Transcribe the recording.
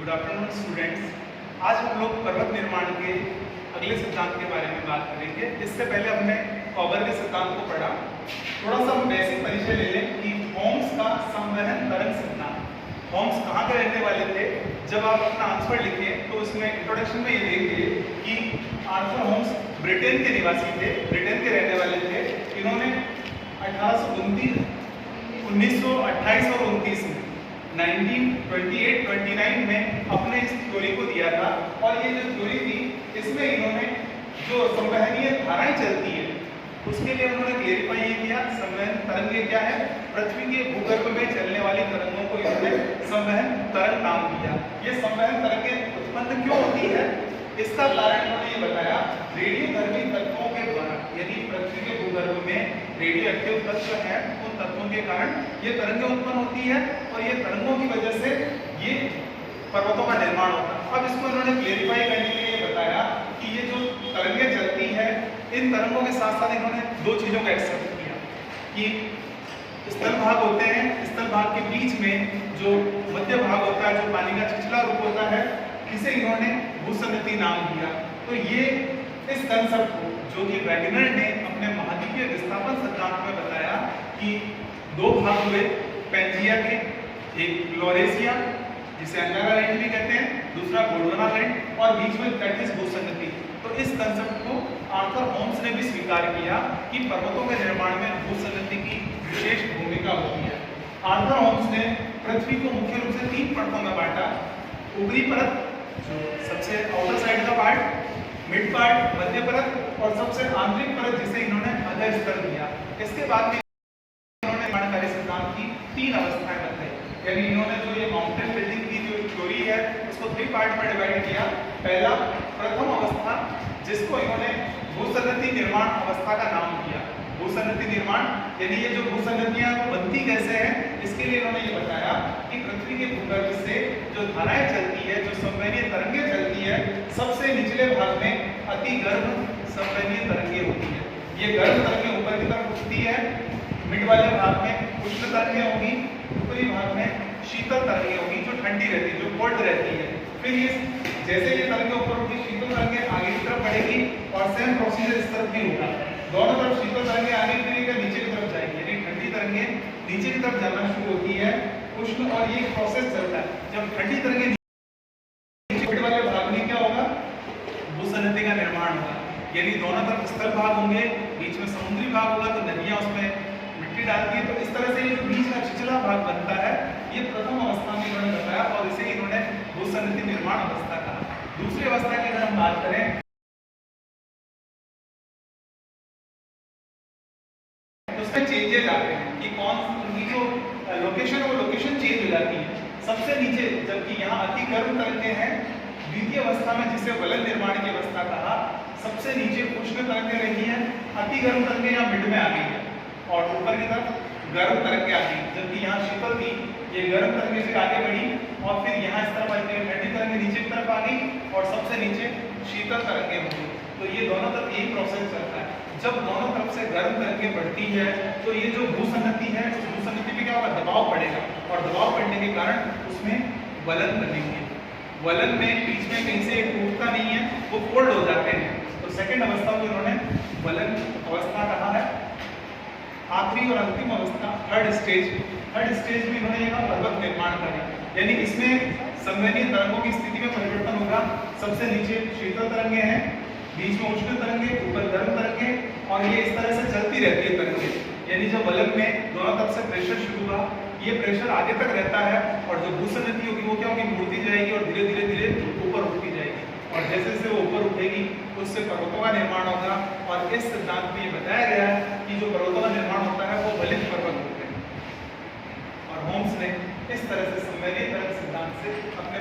Good afternoon students. आज हम लोग पर्वत निर्माण के अगले सिद्धांत के बारे में बात करेंगे। इससे पहले हमने कॉबर के सिद्धांत को पढ़ा। थोड़ा सा हम बेसिक परिचय ले लें कि होम्स का संवहन तरंग सिद्धांत। होम्स कहाँ के रहने वाले थे? जब आप अपना आंसर लिखे तो उसमें इंट्रोडक्शन में ये देखिए कि आर्थर होम्स ब्रिटेन के निवासी थे, ब्रिटेन के रहने वाले थे। इन्होंने 1928 और 29 में 1928-29 में अपने इस थ्योरी को दिया था। और ये जो थ्योरी थी इसमें इन्होंने जो संवहनीय धाराएं चलती है उसके लिए उन्होंने क्लेरिफाई ये किया संवहन तरंगें क्या है। पृथ्वी के भूगर्भ में चलने वाली तरंगों को इन्होंने संवहन तरंग नाम दिया। ये संवहन तरंगें उत्पन्न क्यों होती है इसका कारण इन्होंने ये बताया रेडियोधर्मी तत्वों के द्वारा। यदि पृथ्वी के भूगर्भ में रेडियो एक्टिव तत्व हैं उन तत्वों के कारण ये तरंगें उत्पन्न होती है और ये तरंगों की वजह से ये पर्वतों का निर्माण होता है। अब इसको इन्होंने क्लेरिफाई करने के लिए बताया कि ये जो तरंगें चलती है इन तरंगों के साथ साथ इन्होंने दो चीजों का एक्सेप्ट किया कि स्थल भाग होते हैं, स्थल भाग के बीच में जो मध्य भाग होता है जो पानी का छिछला रूप होता है इसे इन्होंने भूसंगति नाम दिया। तो ये इस कंसेप्ट को जो कि वैगनर ने अपने महाद्वीपीय विस्थापन सिद्धांत में बताया कि दो भाग हुए पैंजिया के, एक फ्लोरेसिया जिसे अंगारा लैंड भी कहते हैं, दूसरा गोंडवाना लैंड और बीच में तैतीस भूसंगति। तो इस कंसेप्ट को आर्थर होम्स ने भी स्वीकार किया कि पर्वतों के निर्माण में भूसंगति की विशेष भूमिका होती है। आर्थर होम्स ने पृथ्वी को मुख्य रूप से तीन परतों में बांटा। ऊपरी परत जो सबसे आउटर साइड का पार्ट, मिड पार्ट मध्य परत और सबसे आंतरिक परत जिसे इन्होंने अधः स्तर दिया। इसके बाद में इन्होंने निर्माणकारी सिद्धांत की तीन अवस्थाएं बताई। यानी इन्होंने जो ये माउंटेन बिल्डिंग की जो थ्योरी है उसको 3 पार्ट में डिवाइड किया। पहला प्रथम अवस्था जिसको इन्होंने भूसंगति निर्माण अवस्था का नाम दिया। भूसंगति निर्माण यानी ये जो भूसंगतियां बनती कैसे हैं इसके लिए इन्होंने ये बताया कि पृथ्वी के भूगर्भ से जो धाराएं चलती है, जो संवहनीय तरंगें चलती है, सबसे निचले भाग में अति गर्म संवहनीय तरंगें होती है। ये गर्म तरंगें ऊपर की तरफ उठती है, मिड वाले भाग में उष्ण तरंगें होगी, ऊपरी भाग में शीतल तरंगें होगी जो ठंडी रहती है, जो कोल्ड रहती है। फिर ये जैसे ये तरंगें ऊपर उठी शीतल तरंगें आगे की तरफ बढ़ेगी और सेम प्रोसीजर इस तरफ भी होगा। दोनों तरफ शीतल तरंगें आगे फिर नीचे की तरफ जाएंगी, यानी ठंडी तरंगें नीचे की तरफ जाना शुरू होती है उष्ण, और ये प्रोसेस चलता है। जब ठंडी तरंगें नीचे वाले भाग में क्या होगा, भूसंगति का निर्माण होगा। यानी दोनों तरफ स्थल भाग होंगे, बीच में समुद्री भाग होगा तो नदियां उसमें मिट्टी डालती है। तो इस तरह से ये जो बीच का छिछला भाग बनता है ये प्रथम अवस्था में इन्होंने बताया और इसे इन्होंने भूसंगति निर्माण अवस्था कहा। दूसरी अवस्था की अगर हम बात करें उसमें चेंजेस आते हैं कि कौन उनकी जो लोकेशन वो लोकेशन चेंज हो जाती है। सबसे नीचे जबकि यहाँ अति गर्म तरंगें हैं, द्वितीय अवस्था में जिसे वलन निर्माण की अवस्था कहा, सबसे नीचे उष्ण तरंगें रही हैं, अति गर्म तरंगें यहाँ मिड में आ गई है और ऊपर की तरफ गर्म तरंगें आ गई। जबकि यहाँ शीतल थी, ये गर्म तरंगें फिर आगे बढ़ी और फिर यहाँ इस तरफ आती है ठंडी तरंगें नीचे की तरफ आ गई और सबसे नीचे शीतल तरंगें होंगी। तो ये दोनों तरफ यही प्रोसेस चलता है। जब दोनों तरफ से गर्म तरंगें बढ़ती है तो ये जो भूसंगति है उस भूसंगति पे क्या होगा, दबाव पड़ेगा और दबाव पड़ने के कारण उसमें वलन बनेंगे। वलन में बीच में कहीं से टूटता नहीं है, वो फोल्ड हो जाते हैं। तो सेकंड अवस्था को इन्होंने वलन अवस्था कहा है। आखिरी और अंतिम अवस्था थर्ड स्टेज में इन्होंने ये पर्वत निर्माण करा। यानी इसमें संवहनीय तरंगों की स्थिति में परिवर्तन होगा। सबसे नीचे शीतल तरंगें हैं, बीच में उष्ण तरंगें, ऊपर गर्म तरंगें और ये इस तरह से चलती रहती है तरंगें। यानी जब वलन में दोनों तरफ से प्रेशर शुरू हुआ, ये प्रेशर आगे तक रहता है और जो भूसंगति होगी वो क्या होगी, मुड़ती जाएगी और धीरे धीरे ऊपर उठती जाएगी और जैसे जैसे वो ऊपर उठेगी उससे पर्वतों का निर्माण होगा। और इस सिद्धांत में ये बताया गया है कि जो पर्वतों का निर्माण होता है वो वलित पर्वत होते हैं। और होम्स ने इस तरह से संवहनीय तरंग सिद्धांत से अपने